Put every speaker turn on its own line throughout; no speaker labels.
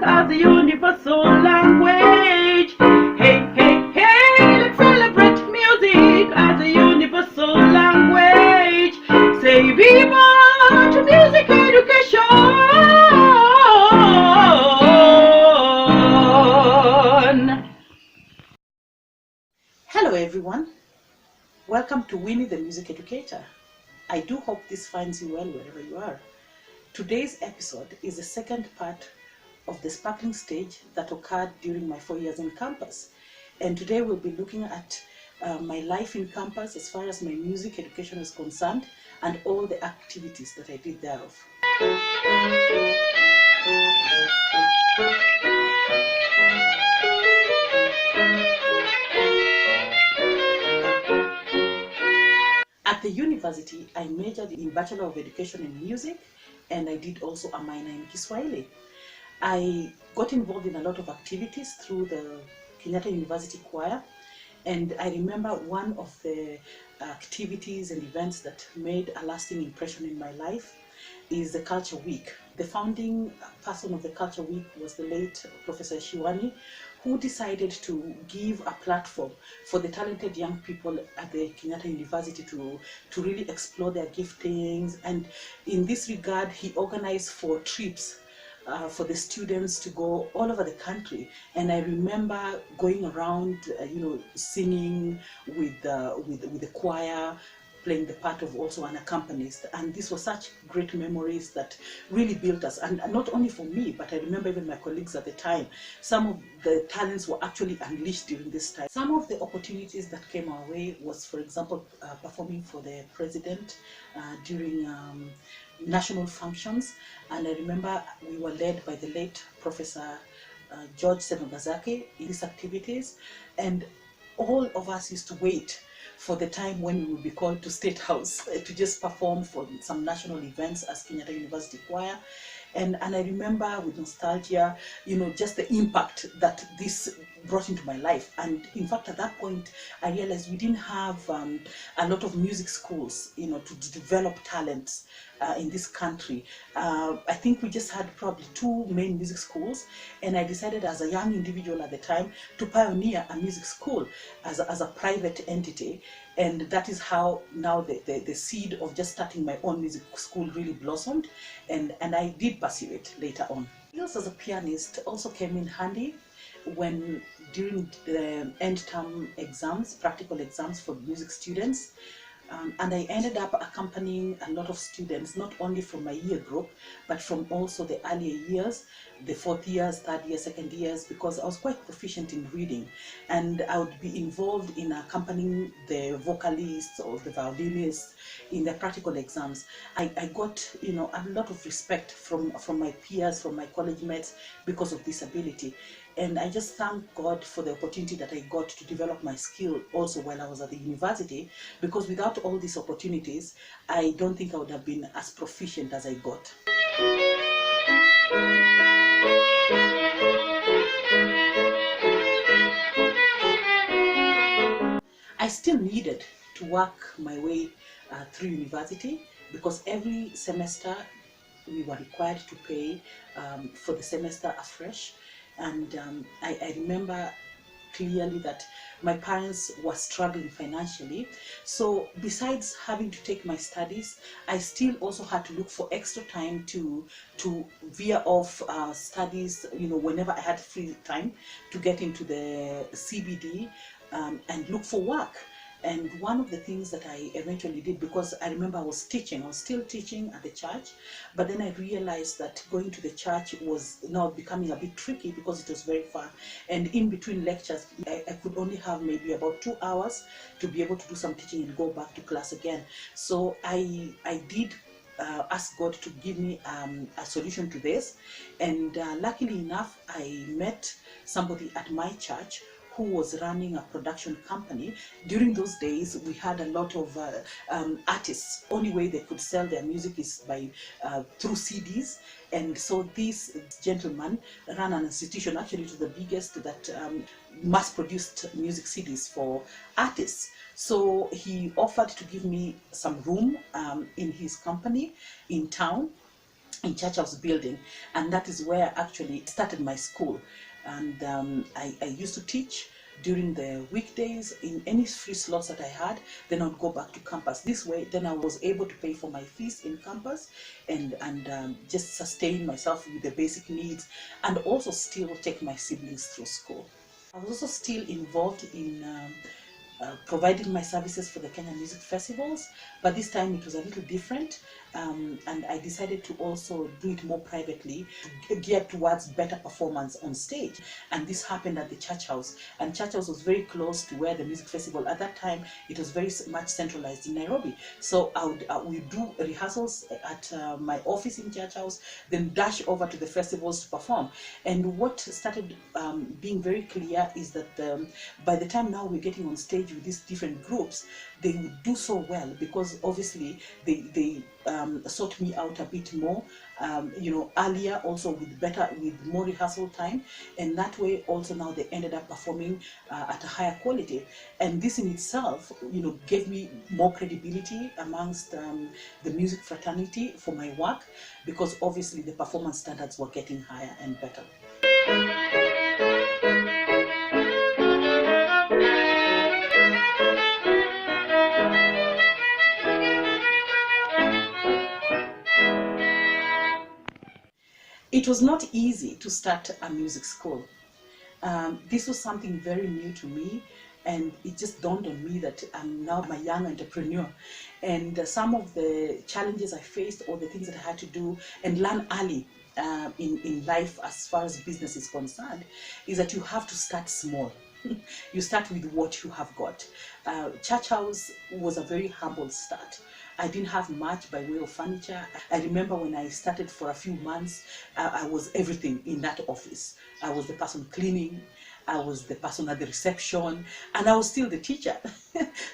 as a universal language. Hey, hey, hey, let's celebrate music as a universal language. Say viva to music education.
Hello everyone, welcome to Winnie the Music Educator. I do hope this finds you well wherever you are. Today's episode is the second part of the sparkling stage that occurred during my 4 years in campus. And today we'll be looking at my life in campus as far as my music education is concerned and all the activities that I did thereof. At the university, I majored in Bachelor of Education in Music, and I did also a minor in Kiswahili. I got involved in a lot of activities through the Kenyatta University Choir, and I remember one of the activities and events that made a lasting impression in my life is the Culture Week. The founding person of the Culture Week was the late Professor Shiwani, who decided to give a platform for the talented young people at the Kenyatta University to really explore their giftings. And in this regard, he organized 4 trips for the students to go all over the country. And I remember going around, singing with the choir, playing the part of also an accompanist, and these were such great memories that really built us. And not only for me, but I remember even my colleagues at the time, some of the talents were actually unleashed during this time. Some of the opportunities that came our way was, for example, performing for the president during national functions. And I remember we were led by the late Professor George Senogazaki in these activities, and all of us used to wait for the time when we would be called to State House to just perform for some national events as Kenyatta University Choir. And I remember with nostalgia, just the impact that this brought into my life. And in fact, at that point, I realized we didn't have a lot of music schools, to develop talents in this country. I think we just had probably 2 main music schools, and I decided as a young individual at the time to pioneer a music school as a private entity. And that is how now the seed of just starting my own music school really blossomed, and I did pursue it later on. Skills as a pianist also came in handy when during the end term exams, practical exams for music students. And I ended up accompanying a lot of students, not only from my year group, but from also the earlier years, the 4th years, 3rd year, 2nd years, because I was quite proficient in reading. And I would be involved in accompanying the vocalists or the violinists in their practical exams. I got, a lot of respect from my peers, from my college mates, because of this ability. And I just thank God for the opportunity that I got to develop my skill also while I was at the university, because without all these opportunities, I don't think I would have been as proficient as I got. I still needed to work my way through university, because every semester we were required to pay for the semester afresh. And I remember clearly that my parents were struggling financially. So besides having to take my studies, I still also had to look for extra time to veer off studies, whenever I had free time, to get into the CBD and look for work. And one of the things that I eventually did, because I remember I was still teaching at the church, but then I realized that going to the church was now becoming a bit tricky because it was very far. And in between lectures, I could only have maybe about 2 hours to be able to do some teaching and go back to class again. So I did ask God to give me a solution to this. And luckily enough, I met somebody at my church who was running a production company. During those days, we had a lot of artists. Only way they could sell their music is by through CDs. And so this gentleman ran an institution, actually to the biggest that mass-produced music CDs for artists. So he offered to give me some room in his company in town. in Church House building, and that is where I actually started my school. And I used to teach during the weekdays in any free slots that I had. Then I would go back to campus. This way, then I was able to pay for my fees in campus and just sustain myself with the basic needs, and also still take my siblings through school. I was also still involved in providing my services for the Kenya Music Festivals, but this time it was a little different, and I decided to also do it more privately, geared towards better performance on stage. And this happened at the Church House, and Church House was very close to where the music festival, at that time it was very much centralized in Nairobi. So we do rehearsals at my office in Church House, then dash over to the festivals to perform. And what started being very clear is that by the time now we're getting on stage with these different groups, they would do so well because obviously they sought me out a bit more, earlier, also with more rehearsal time, and that way also now they ended up performing at a higher quality. And this in itself, gave me more credibility amongst the music fraternity for my work, because obviously the performance standards were getting higher and better. It was not easy to start a music school. This was something very new to me, and it just dawned on me that I'm a young entrepreneur, and some of the challenges I faced, or the things that I had to do and learn early in life as far as business is concerned, is that you have to start small. You start with what you have got. Church House was a very humble start. I didn't have much by way of furniture. I remember when I started, for a few months, I was everything in that office. I was the person cleaning, I was the person at the reception, and I was still the teacher.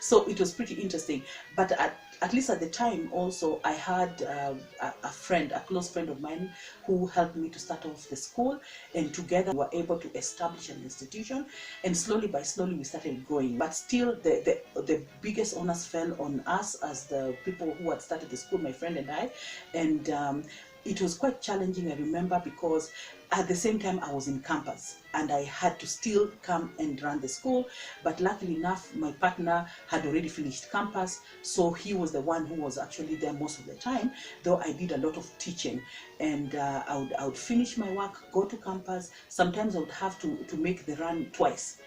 So it was pretty interesting. But at least at the time also, I had a close friend of mine, who helped me to start off the school, and together we were able to establish an institution, and slowly by slowly we started growing. But still the biggest onus fell on us as the people who had started the school, my friend and I, and it was quite challenging, I remember, because at the same time I was in campus and I had to still come and run the school. But luckily enough, my partner had already finished campus, so he was the one who was actually there most of the time, though I did a lot of teaching. And I would finish my work, go to campus. Sometimes I would have to make the run twice,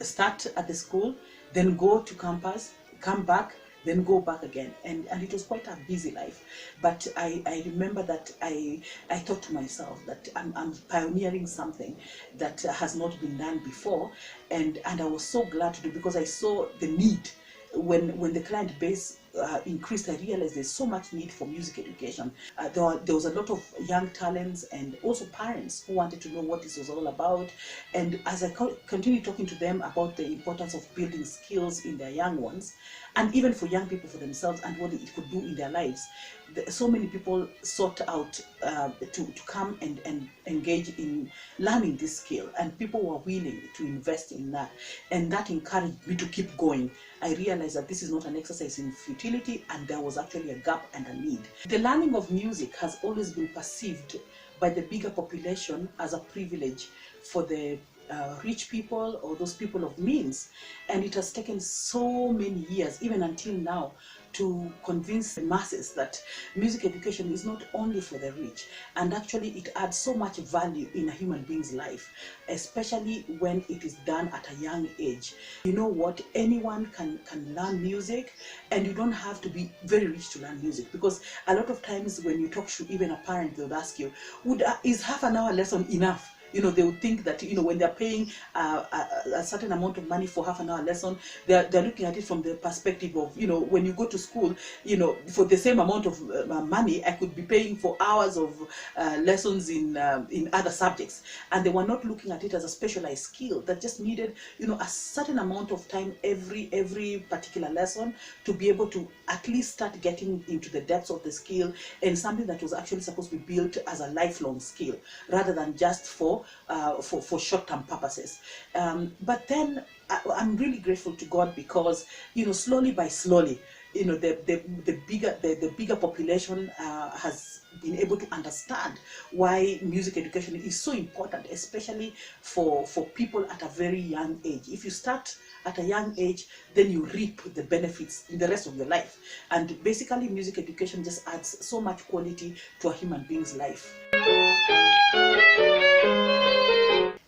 start at the school, then go to campus, come back, then go back again, and it was quite a busy life. But I remember that I thought to myself that I'm pioneering something that has not been done before, and I was so glad to do, because I saw the need. When the client base increased, I realized there's so much need for music education. There was a lot of young talents and also parents who wanted to know what this was all about. And as I continued talking to them about the importance of building skills in their young ones, and even for young people for themselves, and what it could do in their lives, so many people sought out to come and engage in learning this skill, and people were willing to invest in that, and that encouraged me to keep going. I realized that this is not an exercise in futility, and there was actually a gap and a need. The learning of music has always been perceived by the bigger population as a privilege for the rich people or those people of means, and it has taken so many years, even until now, to convince the masses that music education is not only for the rich, and actually it adds so much value in a human being's life, especially when it is done at a young age. You know what, anyone can learn music, and you don't have to be very rich to learn music, because a lot of times when you talk to even a parent, they'll ask you, is half an hour lesson enough? They would think that, when they're paying a certain amount of money for half an hour lesson, they're looking at it from the perspective of, when you go to school, for the same amount of money, I could be paying for hours of lessons in other subjects. And they were not looking at it as a specialized skill that just needed, a certain amount of time every particular lesson to be able to at least start getting into the depths of the skill, and something that was actually supposed to be built as a lifelong skill, rather than just for short-term purposes. But then I'm really grateful to God, because slowly by slowly, the bigger population has been able to understand why music education is so important, especially for people at a very young age. If you start at a young age, then you reap the benefits in the rest of your life. And basically, music education just adds so much quality to a human being's life.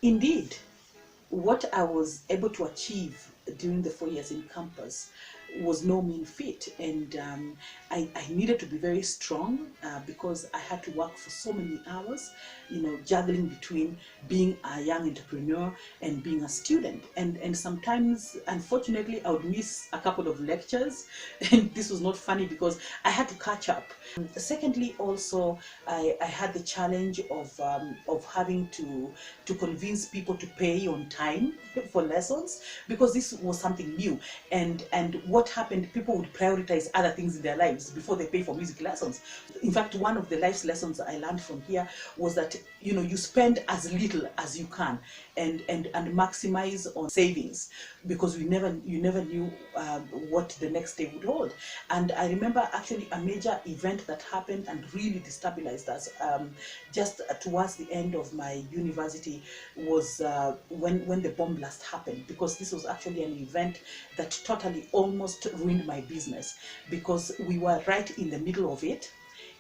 Indeed, what I was able to achieve during the 4 years in campus was no mean feat, and I needed to be very strong because I had to work for so many hours, juggling between being a young entrepreneur and being a student, and sometimes, unfortunately, I would miss a couple of lectures, and this was not funny because I had to catch up. Secondly, also, I had the challenge of having to convince people to pay on time for lessons, because this was something new, and what happened, people would prioritize other things in their lives before they pay for music lessons. In fact, one of the life lessons I learned from here was that you spend as little as you can, and maximize on savings, because you never knew what the next day would hold. And I remember actually a major event that happened and really destabilized us just towards the end of my university was when the bomb blast happened, because this was actually an event that totally almost ruined my business, because we were right in the middle of it.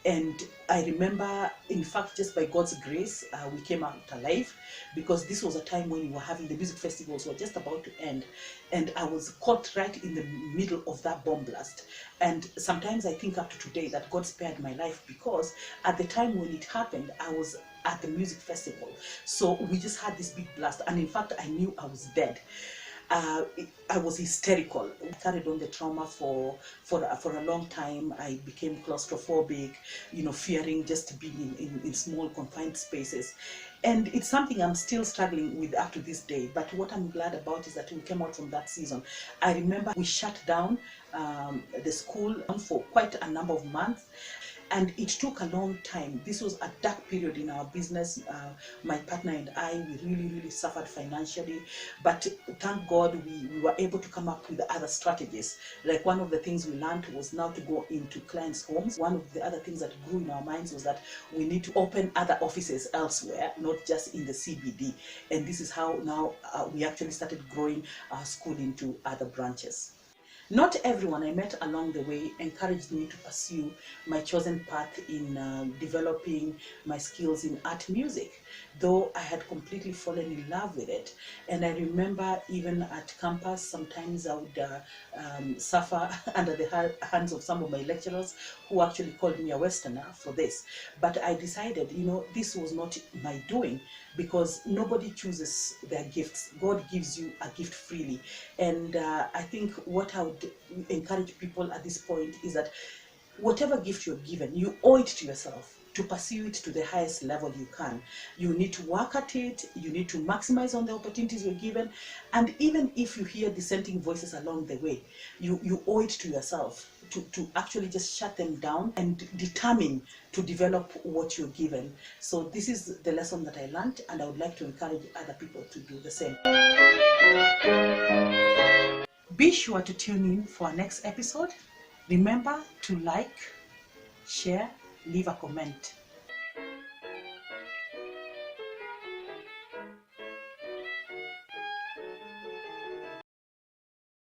And I remember, in fact, just by God's grace, we came out alive, because this was a time when we were having the music festivals were just about to end, and I was caught right in the middle of that bomb blast. And sometimes I think up to today that God spared my life, because at the time when it happened, I was at the music festival, so we just had this big blast, and in fact, I knew I was dead. I was hysterical. I carried on the trauma for a long time. I became claustrophobic, fearing just being in small confined spaces. And it's something I'm still struggling with up to this day. But what I'm glad about is that we came out from that season. I remember we shut down the school for quite a number of months. And it took a long time. This was a dark period in our business. My partner and I, we really suffered financially. But thank God we were able to come up with other strategies. Like, one of the things we learned was now to go into clients' homes. One of the other things that grew in our minds was that we need to open other offices elsewhere, not just in the CBD. And this is how now we actually started growing our school into other branches. Not everyone I met along the way encouraged me to pursue my chosen path in developing my skills in art music, though I had completely fallen in love with it. And I remember even at campus, sometimes I would suffer under the hands of some of my lecturers, who actually called me a Westerner for this. But I decided, this was not my doing, because nobody chooses their gifts. God gives you a gift freely. And I think what I would encourage people at this point is that whatever gift you're given, you owe it to yourself to pursue it to the highest level you can. You need to work at it, you need to maximize on the opportunities you're given, and even if you hear dissenting voices along the way, you owe it to yourself to actually just shut them down and determine to develop what you're given. So this is the lesson that I learned, and I would like to encourage other people to do the same. Be sure to tune in for our next episode. Remember to like, share, leave a comment.